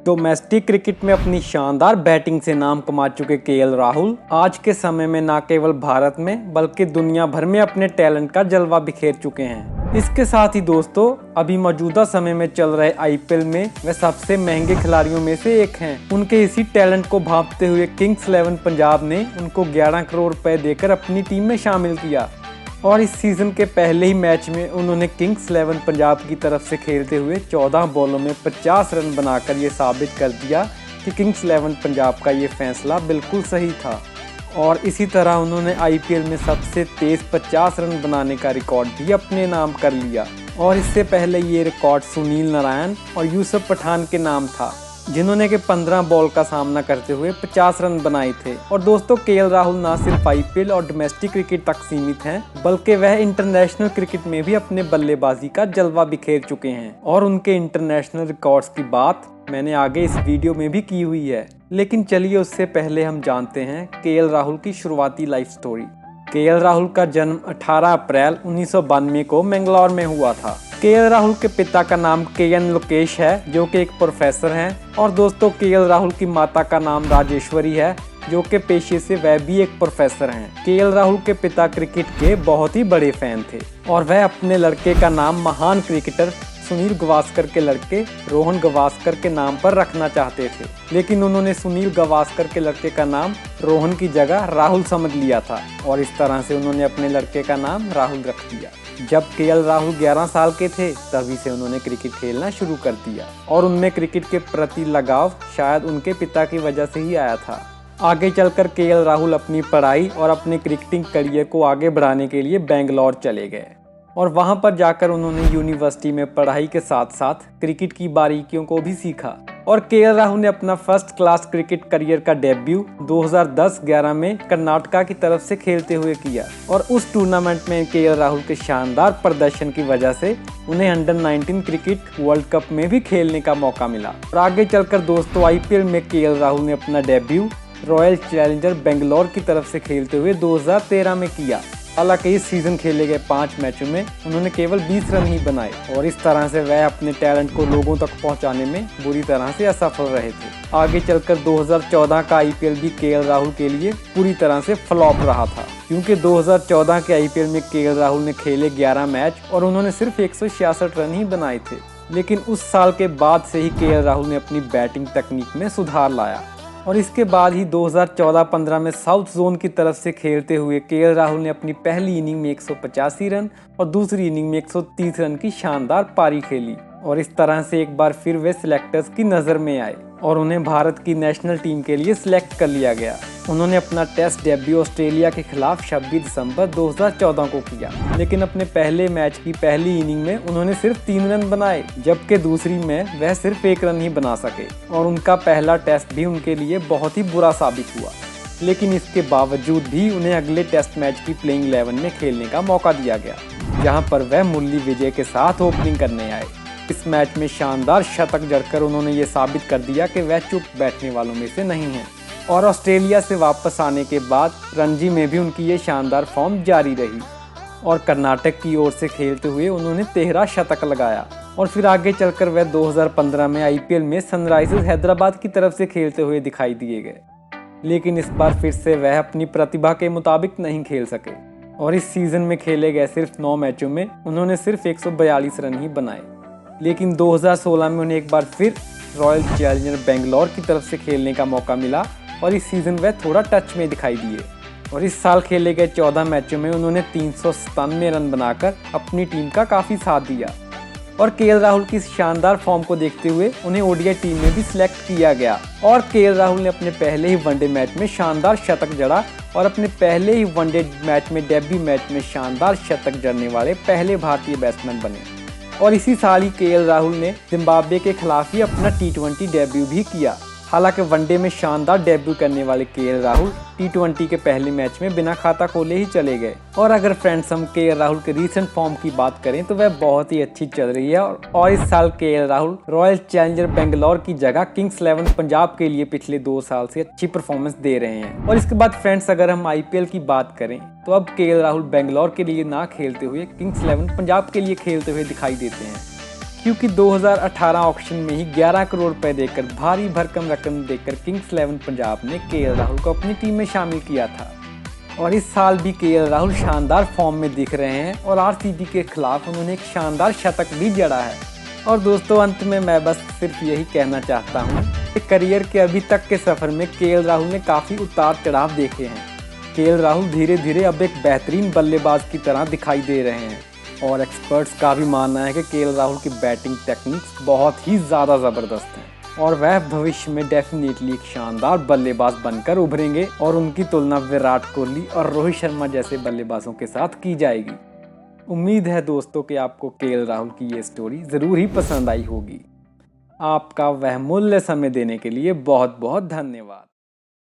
Domestic cricket में अपनी शानदार बैटिंग से नाम कमा चुके केएल राहुल आज के समय में न केवल भारत में बल्कि दुनिया भर में अपने टैलेंट का जलवा बिखेर चुके हैं। इसके साथ ही दोस्तों, अभी मौजूदा समय में चल रहे आईपीएल में वे सबसे महंगे खिलाड़ियों में से एक हैं। उनके इसी टैलेंट को भांपते हुए किंग्स 11 पंजाब ने उनको 11 करोड़ रुपए देकर अपनी टीम में शामिल किया और इस सीजन के पहले ही मैच में उन्होंने किंग्स 11 पंजाब की तरफ से खेलते हुए 14 बॉलों में 50 रन बनाकर ये साबित कर दिया कि किंग्स 11 पंजाब का ये फैसला बिल्कुल सही था। और इसी तरह उन्होंने आईपीएल में सबसे तेज 50 रन बनाने का रिकॉर्ड भी अपने नाम कर लिया। और इससे पहले ये रिकॉर्ड सुनील नारायण और यूसुफ पठान के नाम था, जिन्होंने के 15 बॉल का सामना करते हुए 50 रन बनाए थे। और दोस्तों, केएल राहुल न सिर्फ आईपीएल और डोमेस्टिक क्रिकेट तक सीमित हैं, बल्कि वह इंटरनेशनल क्रिकेट में भी अपने बल्लेबाजी का जलवा बिखेर चुके हैं। और उनके इंटरनेशनल रिकॉर्ड्स की बात मैंने आगे इस वीडियो में भी की हुई है। लेकिन चलिए उससे पहले हम जानते हैं केएल राहुल की शुरुआती लाइफ स्टोरी। केएल राहुल का जन्म 18 अप्रैल 1992 को मैंगलोर में हुआ था। केएल राहुल के पिता का नाम केएन लोकेश है, जो कि एक प्रोफेसर हैं। और दोस्तों, केएल राहुल की माता का नाम राजेश्वरी है, जो कि पेशे से वह भी एक प्रोफेसर हैं। केएल राहुल के पिता क्रिकेट के बहुत ही बड़े फैन थे और वह अपने लड़के का नाम महान क्रिकेटर सुनील गावस्कर के लड़के रोहन गावस्कर के नाम पर रखना चाहते थे, लेकिन उन्होंने सुनील गावस्कर के लड़के का नाम रोहन की जगह राहुल समझ लिया था और इस तरह से उन्होंने अपने लड़के का नाम राहुल रख दिया। जब केएल राहुल 11 साल के थे तभी से उन्होंने क्रिकेट खेलना शुरू कर दिया और उनमें क्रिकेट के प्रति लगाव शायद उनके पिता की वजह से ही आया था। आगे चलकर केएल राहुल अपनी पढ़ाई और अपने क्रिकेटिंग करियर को आगे बढ़ाने के लिए बेंगलोर चले गए और वहां पर जाकर उन्होंने यूनिवर्सिटी में पढ़ाई के साथ साथ क्रिकेट की बारीकियों को भी सीखा। और केएल राहुल ने अपना फर्स्ट क्लास क्रिकेट करियर का डेब्यू 2010-11 में कर्नाटका की तरफ से खेलते हुए किया और उस टूर्नामेंट में केएल राहुल के शानदार प्रदर्शन की वजह से उन्हें अंडर 19 क्रिकेट वर्ल्ड कप में भी खेलने का मौका मिला। और आगे चलकर दोस्तों, आईपीएल में केएल राहुल ने अपना डेब्यू रॉयल चैलेंजर बेंगलोर की तरफ से खेलते हुए 2013 में किया। हालांकि इस सीजन खेले गए 5 मैचों में उन्होंने केवल 20 रन ही बनाए और इस तरह से वह अपने टैलेंट को लोगों तक पहुंचाने में बुरी तरह से असफल रहे थे। आगे चलकर 2014 का आईपीएल भी केएल राहुल के लिए पूरी तरह से फ्लॉप रहा था, क्योंकि 2014 के आईपीएल में केएल राहुल ने खेले 11 मैच और उन्होंने सिर्फ 166 रन ही बनाए थे। लेकिन उस साल के बाद से ही केएल राहुल ने अपनी बैटिंग तकनीक में सुधार लाया और इसके बाद ही 2014-15 में साउथ जोन की तरफ से खेलते हुए केएल राहुल ने अपनी पहली इनिंग में 185 रन और दूसरी इनिंग में 130 रन की शानदार पारी खेली और इस तरह से एक बार फिर वे सिलेक्टर्स की नज़र में आए और उन्हें भारत की नेशनल टीम के लिए सिलेक्ट कर लिया गया। उन्होंने अपना टेस्ट डेब्यू ऑस्ट्रेलिया के खिलाफ 26 दिसंबर 2014 को किया, लेकिन अपने पहले मैच की पहली इनिंग में उन्होंने सिर्फ 3 रन बनाए, जबकि दूसरी में वह सिर्फ 1 रन ही बना सके और उनका पहला टेस्ट भी उनके लिए बहुत ही बुरा साबित हुआ। लेकिन इसके बावजूद भी उन्हें अगले टेस्ट मैच की प्लेइंग 11 में खेलने का मौका दिया गया, जहाँ पर वह मुरली विजय के साथ ओपनिंग करने आए। इस मैच में शानदार शतक जड़कर उन्होंने ये साबित कर दिया कि वह चुप बैठने वालों में से नहीं हैं। और ऑस्ट्रेलिया से वापस आने के बाद रणजी में भी उनकी ये शानदार फॉर्म जारी रही और कर्नाटक की ओर से खेलते हुए उन्होंने 13 शतक लगाया। और फिर आगे चलकर वह 2015 में आईपीएल में सनराइजर्स हैदराबाद की तरफ से खेलते हुए दिखाई दिए गए, लेकिन इस बार फिर से वह अपनी प्रतिभा के मुताबिक नहीं खेल सके और इस सीजन में खेले गए सिर्फ 9 मैचों में उन्होंने सिर्फ 142 रन ही बनाए। लेकिन 2016 में उन्हें एक बार फिर रॉयल चैलेंजर बेंगलोर की तरफ से खेलने का मौका मिला और इस सीजन वह थोड़ा टच में दिखाई दिए और इस साल खेले गए 14 मैचों में उन्होंने 397 रन बनाकर अपनी टीम का काफ़ी साथ दिया। और केएल राहुल की शानदार फॉर्म को देखते हुए उन्हें ओडीआई टीम में भी सिलेक्ट किया गया और केएल राहुल ने अपने पहले ही वनडे मैच में शानदार शतक जड़ा और अपने पहले ही वनडे मैच में डेब्यू मैच में शानदार शतक जड़ने वाले पहले भारतीय बैट्समैन बने। और इसी साल ही केएल राहुल ने जिम्बाब्वे के खिलाफ ही अपना टी20 डेब्यू भी किया। हालांकि वनडे में शानदार डेब्यू करने वाले केएल राहुल टी20 के पहले मैच में बिना खाता खोले ही चले गए। और अगर फ्रेंड्स हम केएल राहुल के रीसेंट फॉर्म की बात करें तो वह बहुत ही अच्छी चल रही है और इस साल KL Rahul royal challenger Bangalore की जगह किंग्स 11 पंजाब के लिए पिछले 2 साल से अच्छी परफॉर्मेंस दे रहे हैं। और इसके बाद फ्रेंड्स, अगर हम आईपीएल की बात करें तो अब केएल राहुल बेंगलोर के लिए ना खेलते हुए किंग्स 11 पंजाब के लिए खेलते हुए दिखाई देते हैं। क्योंकि 2018 ऑक्शन में ही 11 करोड़ रुपए देकर भारी भरकम रकम देकर किंग्स 11 पंजाब ने केएल राहुल को अपनी टीम में शामिल किया था। और इस साल भी केएल राहुल शानदार फॉर्म में दिख रहे हैं और आरसीबी के खिलाफ उन्होंने एक शानदार शतक भी जड़ा है। और दोस्तों अंत में मैं बस सिर्फ यही कहना चाहता हूँ कि करियर के अभी तक के सफर में केएल राहुल ने काफ़ी उतार चढ़ाव देखे हैं। केएल राहुल धीरे धीरे अब एक बेहतरीन बल्लेबाज की तरह दिखाई दे रहे हैं और एक्सपर्ट्स का भी मानना है कि केएल राहुल की बैटिंग टेक्निक्स बहुत ही ज़्यादा ज़बरदस्त हैं और वह भविष्य में डेफिनेटली एक शानदार बल्लेबाज बनकर उभरेंगे और उनकी तुलना विराट कोहली और रोहित शर्मा जैसे बल्लेबाजों के साथ की जाएगी। उम्मीद है दोस्तों कि आपको केएल राहुल की ये स्टोरी ज़रूर ही पसंद आई होगी। आपका वह मूल्य समय देने के लिए बहुत बहुत धन्यवाद।